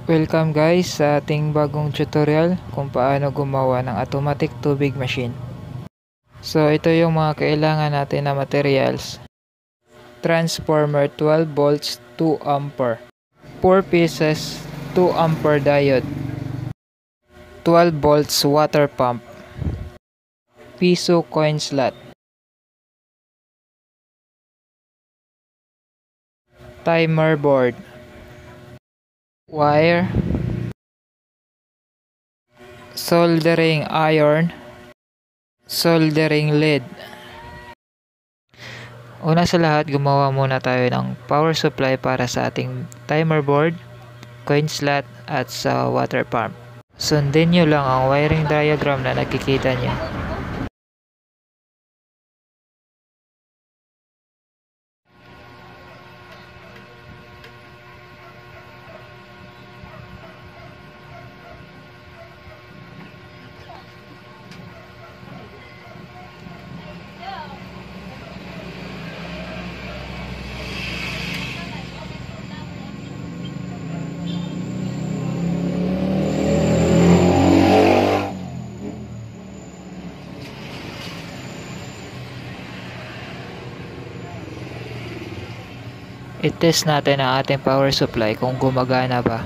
Welcome guys sa ating bagong tutorial kung paano gumawa ng automatic tubig machine. So ito yung mga kailangan natin na materials. Transformer 12 volts 2 ampere. 4 pieces 2 ampere diode. 12 volts water pump. Piso coin slot. Timer board. Wire. Soldering iron. Soldering lead. Una sa lahat, gumawa muna tayo ng power supply para sa ating timer board, coin slot at sa water pump. Sundin nyo lang ang wiring diagram na nakikita nyo. I-test natin ang ating power supply kung gumagana ba.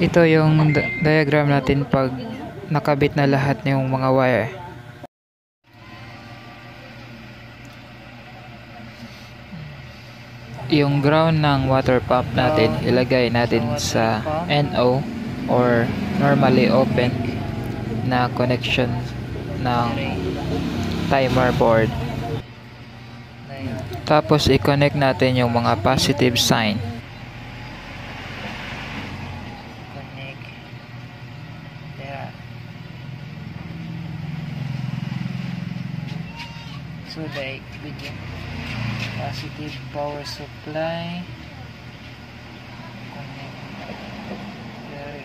Ito yung diagram natin pag nakabit na lahat ng mga wire. Yung ground ng water pump natin, ilagay natin sa NO or normally open na connection ng timer board. Tapos i-connect natin yung mga positive sign. So like begin positive power supply, connect there.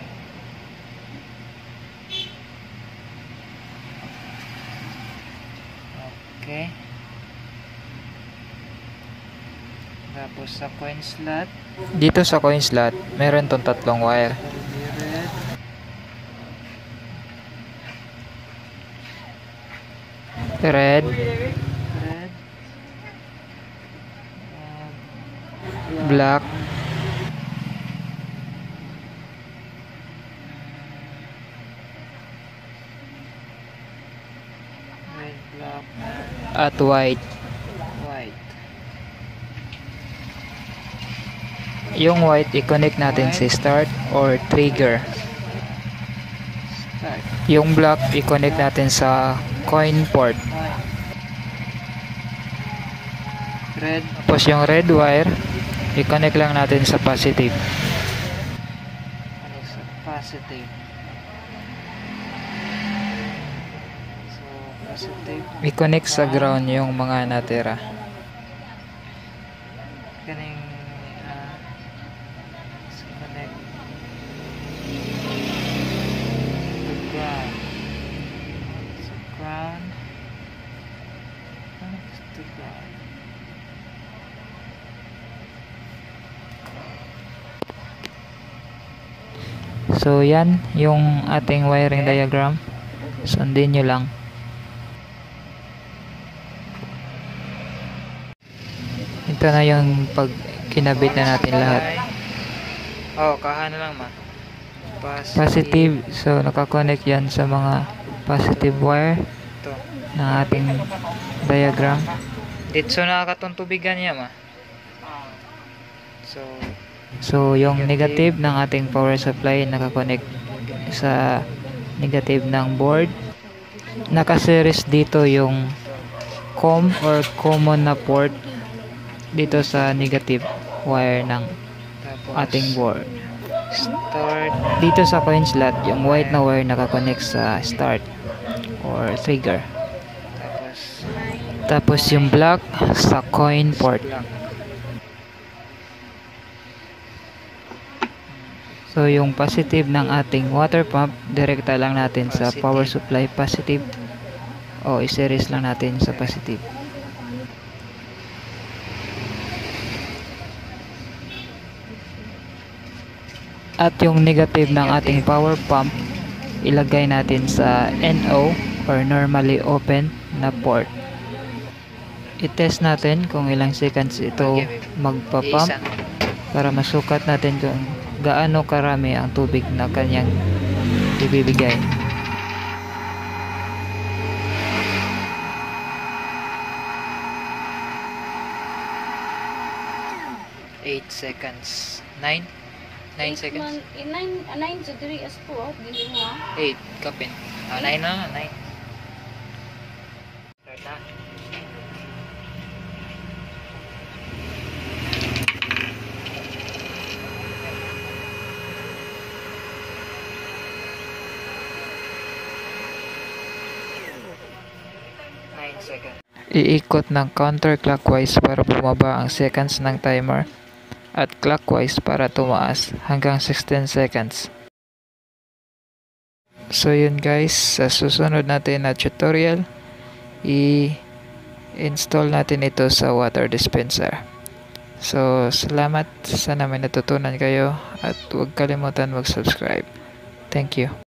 Okay, tapos sa coin slot, dito sa coin slot meron tong tatlong wire. Red, black, red, black, at white. Yung white i-connect natin si start or trigger. Yung black i-connect natin sa coin port. Red. Tapos yung red wire i-connect lang natin sa positive. Positive. So positive. I-connect sa ground yung mga natira. Kaning connect to ground. So ground. Connect to ground. So yan yung ating wiring diagram. Sundin nyo lang. Ito na yung pag kinabit na natin lahat. Kahan na lang ma. Positive. So nakakonect yan sa mga positive wire ng ating diagram. Dito nakakatutubigan niya ma. So yung negative ng ating power supply nakakonect sa negative ng board. Nakaseries dito yung COM or common na port dito sa negative wire ng ating board. Start. Dito sa coin slot, yung white na wire nakakonect sa start or trigger. Tapos yung black sa coin port. So yung positive ng ating water pump, direkta lang natin sa power supply positive o i-series lang natin sa positive. At yung negative ng ating power pump, ilagay natin sa NO or normally open na port. I-test natin kung ilang seconds ito magpa-pump para masukat natin kung gaano karami ang tubig na kanyang ibibigay. 8 seconds. 9 seconds. 9 sa 3 as po, dili mo 8 kapin. 9 na, 9. Start na. Iikot ng counterclockwise para bumaba ang seconds ng timer at clockwise para tumaas hanggang 16 seconds. So yun guys, sa susunod natin na tutorial, i-install natin ito sa water dispenser. So salamat, sana may natutunan kayo at huwag kalimutan mag-subscribe. Thank you.